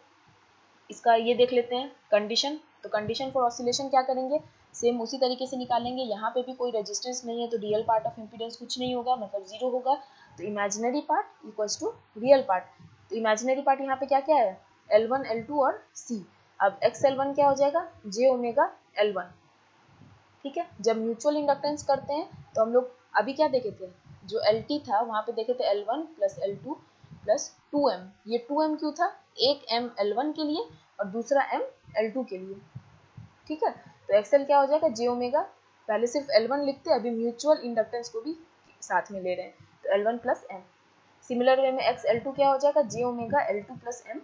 Speaker 1: इसका ये देख लेते हैं कंडीशन। तो कंडीशन फॉर ऑसिलेशन क्या करेंगे, सेम उसी तरीके से निकालेंगे। यहाँ पे भी कोई रेजिस्टेंस नहीं है तो रियल पार्ट ऑफ इम्पीडेंस कुछ नहीं होगा, मतलब 0 होगा, तो imaginary part equals to real part. तो इमेजिनरी पार्ट यहाँ पे क्या क्या है, L1 L2 और C। अब XL1 क्या हो जाएगा, j⍵L1, ठीक है। जब म्यूचुअल इंडक्टेंस करते हैं तो हम लोग अभी क्या देखे थे, जो LT था वहाँ पे देखे थे L1 plus L2 plus 2M। ये 2M क्यों था, एक M L1 के लिए और दूसरा M L2 के लिए, ठीक है। तो XL क्या हो जाएगा, j⍵, पहले सिर्फ L1 लिखते, अभी म्यूचुअल इंडक्टेंस को भी साथ में ले रहे हैं, तो L1 plus M। Similar way में XL2 क्या हो जाएगा, j⍵L2 plus M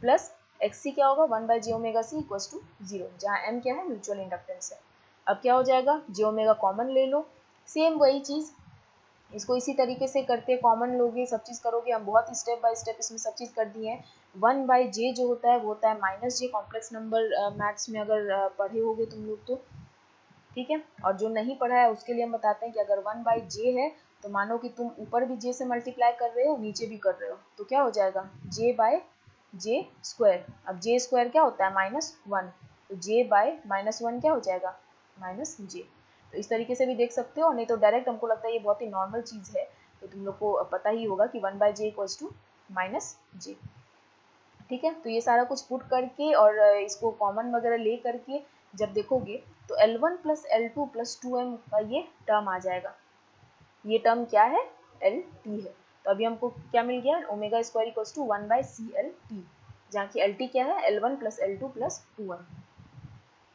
Speaker 1: plus XC क्या होगा, 1/j⍵C इक्वल्स टू 0, जहाँ M क्या है, म्यूचुअल इंडक्टेंस है। अब क्या हो जाएगा, j⍵ कॉमन ले लो, सेम वही चीज़, इसको इसी तरीके से करके कॉमन लोगे, सब चीज़ करोगे, हम बहुत स्टेप बाय स्टेप इसमें सब चीज़ कर दिए हैं। 1/j जो होता है वो होता है -j, कॉम्प्लेक्स नंबर मैथ्स में अगर पढ़े होगे तुम लोग तो, ठीक है। और जो नहीं पढ़ा है उसके लिए हम बताते हैं कि अगर 1/j है तो मानो कि तुम ऊपर भी j से मल्टीप्लाई कर रहे हो, नीचे भी कर रहे हो, तो क्या हो जाएगा j/j²। अब j² क्या होता है -1, तो j/-1 क्या हो जाएगा -j। तो इस तरीके से भी देख सकते हो, नहीं तो डायरेक्ट हमको लगता है ये बहुत ही नॉर्मल चीज़ है, तो तुम लोग को पता ही होगा कि 1/j = -j, ठीक है। तो ये सारा कुछ पुट करके और इसको कॉमन वगैरह ले करके जब देखोगे तो L1 + L2 + 2m का ये टर्म आ जाएगा। ये टर्म क्या है, LT है। तो अभी हमको क्या मिल गया, omega square equals to 1/CLT, जहाँ की LT क्या है, L1 + L2 + 2m,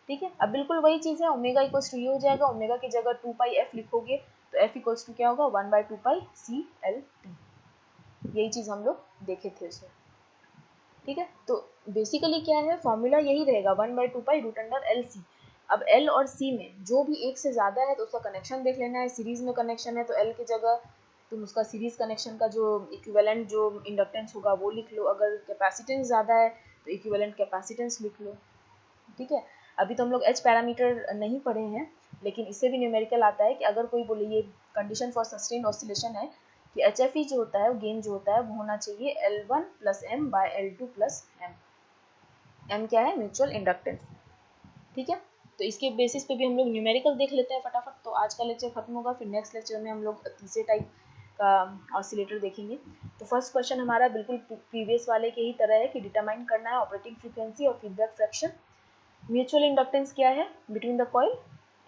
Speaker 1: ठीक है। अब बिल्कुल वही चीज़ है, ओमेगा इक्वल्स टू ये हो जाएगा, ओमेगा की जगह 2πf लिखोगे तो f इक्वल्स टू क्या होगा 1/2πCLT। यही चीज़ हम लोग देखे थे उसमें, ठीक है। तो बेसिकली क्या है, फॉर्मूला यही रहेगा 1/2π√LC। अब L और C में जो भी एक से ज़्यादा है तो उसका कनेक्शन देख लेना है, सीरीज में कनेक्शन है तो L की जगह तुम उसका सीरीज कनेक्शन का जो इक्विवेलेंट जो इंडक्टेंस होगा वो लिख लो, अगर कैपेसिटेंस ज़्यादा है तो इक्विवेलेंट कैपेसिटेंस लिख लो, ठीक है। अभी तो हम लोग H पैरामीटर नहीं पढ़े हैं, लेकिन इससे भी न्यूमेरिकल आता है कि अगर कोई बोले ये कंडीशन फॉर सस्टेन ऑसिलेशन है कि HFE जो होता है, गेन जो होता है वो होना चाहिए L1 + m/L2 + m। m क्या है, म्यूचुअल इंडक्टेंस, ठीक है। तो इसके बेसिस पे भी हम लोग न्यूमेरिकल देख लेते हैं फटाफट। तो आज का लेक्चर खत्म होगा, फिर नेक्स्ट लेक्चर में हम लोग तीसरे टाइप का ऑसिलेटर देखेंगे। तो फर्स्ट क्वेश्चन हमारा बिल्कुल प्रीवियस वाले के ही तरह है कि डिटरमाइन करना है ऑपरेटिंग फ्रीक्वेंसी और फीडबैक फ्रैक्शन। म्यूचुअल इंडक्टेंस क्या है between the coil,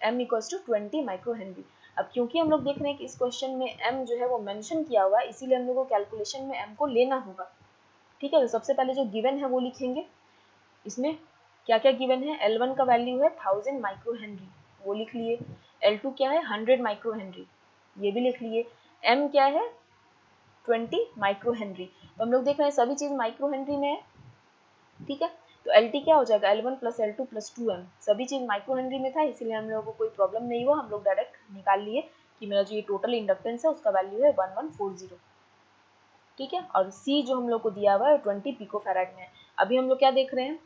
Speaker 1: m = 20 micro Henry. अब क्योंकि हम लोग देख रहे हैं कि इस क्वेश्चन में m जो है वो मेंशन किया हुआ है, इसीलिए हम लोग को कैलकुलेशन में m को लेना होगा, ठीक है। तो सबसे पहले जो गिवन है वो लिखेंगे। इसमें क्या क्या गिवन है, L1 का वैल्यू है 1000 माइक्रो हेनरी, वो लिख लिए। L2 क्या है 100 माइक्रो हेनरी, ये भी लिख लिए। m क्या है 20 माइक्रो हेनरी। तो हम लोग देख रहे हैं सभी चीज़ माइक्रो हेनरी में है, ठीक है। तो LT क्या हो जाएगा, L1 + L2 + 2m, सभी चीज़ माइक्रो हेनरी में था, इसीलिए हम लोगों को कोई प्रॉब्लम नहीं हुआ, हम लोग डायरेक्ट निकाल लिए कि मेरा जो ये टोटल इंडक्टेंस है उसका वैल्यू है 1140, ठीक है। और C जो हम लोग को दिया हुआ है 20 पिकोफैराड में है। अभी हम लोग क्या देख रहे हैं,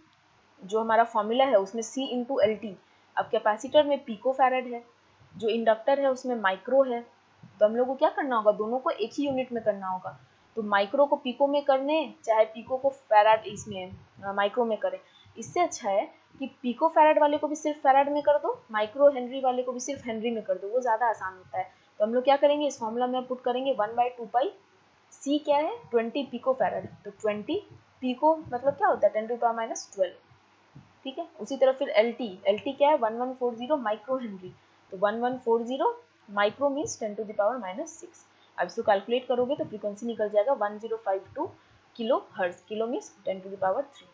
Speaker 1: जो हमारा फॉर्मूला है उसमें C × LT। अब कैपेसिटर में पिकोफैराड है, जो इंडक्टर है उसमें माइक्रो है, तो हम लोग को क्या करना होगा, दोनों को एक ही यूनिट में करना होगा। तो माइक्रो को पिको में करने, चाहे पिको को फैराड इसमें माइक्रो में करें, इससे अच्छा है कि पिको फैराड वाले को भी सिर्फ फैराड में कर दो, माइक्रो हेनरी वाले को भी सिर्फ हेनरी में कर दो, वो ज़्यादा आसान होता है। तो हम लोग क्या करेंगे, इस फॉर्मूला में पुट करेंगे 1/2π, C क्या है 20 पिको फैराड, तो 20 पिको मतलब क्या होता है 10⁻⁻12, ठीक है। उसी तरह फिर LT क्या है 1140 माइक्रो हेनरी, तो 1140 माइक्रो मीन्स 10⁻⁻6। अब इसको कैलकुलेट करोगे तो फ्रीक्वेंसी निकल जाएगा 1052 किलो हर्ट्ज, किलो मीन्स 10⁻3।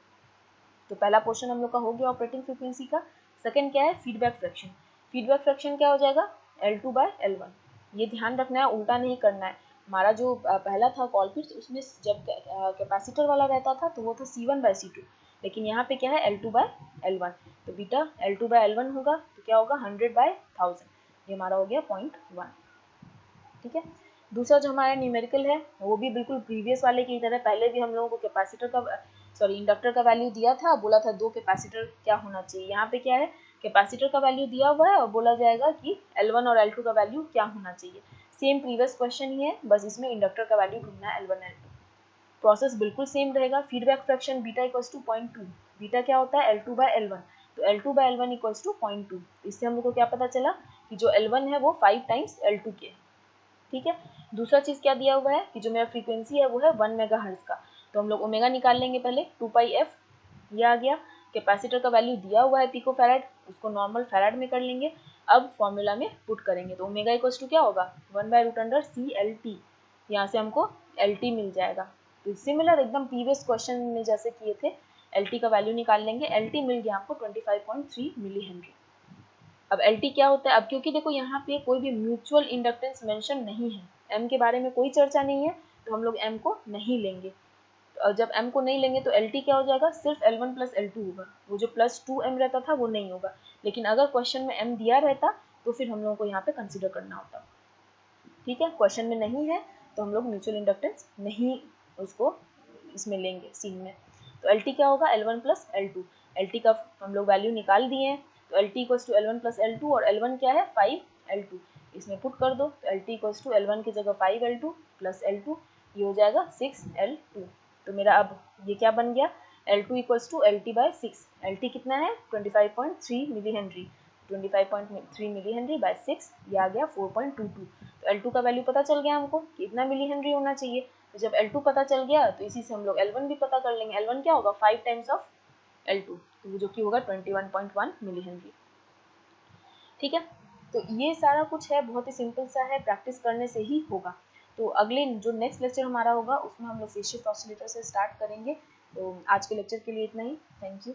Speaker 1: तो पहला पोर्शन हम लोग का हो गया ऑपरेटिंग फ्रीक्वेंसी का। सेकंड क्या है, फीडबैक फ्रैक्शन। फीडबैक फ्रैक्शन क्या हो जाएगा, L2/L1। ये ध्यान रखना है, उल्टा नहीं करना है। हमारा जो पहला था कॉलपिट्स, उसमें जब कैपेसिटर वाला रहता था तो वो था C1/C2, लेकिन यहाँ पे क्या है L2/L1। तो बीटा L2/L1 होगा तो क्या होगा 100/1000, ये हमारा हो गया 0.1, ठीक है। दूसरा जो हमारा न्यूमेरिकल है वो भी बिल्कुल प्रीवियस वाले की तरह, पहले भी हम लोगों को कैपेसिटर का इंडक्टर का वैल्यू दिया था, बोला था 2 कैपेसिटर क्या होना चाहिए। यहाँ पे क्या है, कैपेसिटर का वैल्यू दिया हुआ है और बोला जाएगा कि L1 और L2 का वैल्यू क्या होना चाहिए। सेम प्रीवियस क्वेश्चन ही है, बस इसमें इंडक्टर का वैल्यू ढूंढना है L1 L2। प्रोसेस बिल्कुल सेम रहेगा। फीडबैक फ्रैक्शन बीटा = 0.2, बीटा क्या होता है L2/L1, तो L2/L1 = 0.2। इससे हम लोग को क्या पता चला कि जो L1 है वो 5 टाइम्स L2 के, ठीक है। दूसरा चीज़ क्या दिया हुआ है कि जो मेरा फ्रीक्वेंसी है वो है 1 मेगाहर्ट्ज का, तो हम लोग ओमेगा निकाल लेंगे पहले, 2πf, ये आ गया। कैपेसिटर का वैल्यू दिया हुआ है पिको फैराड, उसको नॉर्मल फैराड में कर लेंगे। अब फॉर्मूला में पुट करेंगे तो ओमेगा = क्या होगा 1/√CLT, यहाँ से हमको LT मिल जाएगा। तो सिमिलर एकदम प्रीवियस क्वेश्चन में जैसे किए थे, LT का वैल्यू निकाल लेंगे। LT मिल गया हमको 25.3 मिली हेनरी। अब LT क्या होता है, अब क्योंकि देखो यहाँ पे कोई भी म्यूचुअल इंडक्टेंस मेंशन नहीं है, M के बारे में कोई चर्चा नहीं है, तो हम लोग M को नहीं लेंगे। और जब M को नहीं लेंगे तो LT क्या हो जाएगा, सिर्फ L1 + L2 होगा, वो जो +2m रहता था वो नहीं होगा। लेकिन अगर क्वेश्चन में M दिया रहता तो फिर हम लोगों को यहाँ पे कंसिडर करना होता, ठीक है, क्वेश्चन में नहीं है तो हम लोग म्यूचुअल इंडक्टेंस नहीं उसको इसमें लेंगे सीन में। तो एल टी क्या होगा, L1 plus L2। L T का हम लोग वैल्यू निकाल दिए हैं, तो L T equals to L1 plus L2 और L1 क्या है 5L2, इसमें पुट कर दो। तो L T equals to L1 की जगह 5L2 प्लस L2, ये हो जाएगा 6L2। तो मेरा अब ये क्या बन गया, L2 equals to L T by 6। L T कितना है 25.3 millihenry, 25.3 millihenry by 6, ये आ गया 4.22। तो L2 का वैल्यू पता चल गया हमको कि इतना मिली हेनरी होना चाहिए। तो जब L2 पता चल गया तो इसी से हम लोग L1 भी पता कर लेंगे। L1 क्या होगा 5 टाइम्स ऑफ L2, तो जो कि होगा 21.1 मिली हेनरी। ठीक है, तो ये सारा कुछ है, बहुत ही सिंपल सा है, प्रैक्टिस करने से ही होगा। तो अगले जो नेक्स्ट लेक्चर हमारा होगा उसमें हम लोग फेज शिफ्ट ऑसिलेटर से स्टार्ट करेंगे। तो आज के लेक्चर के लिए इतना ही, थैंक यू।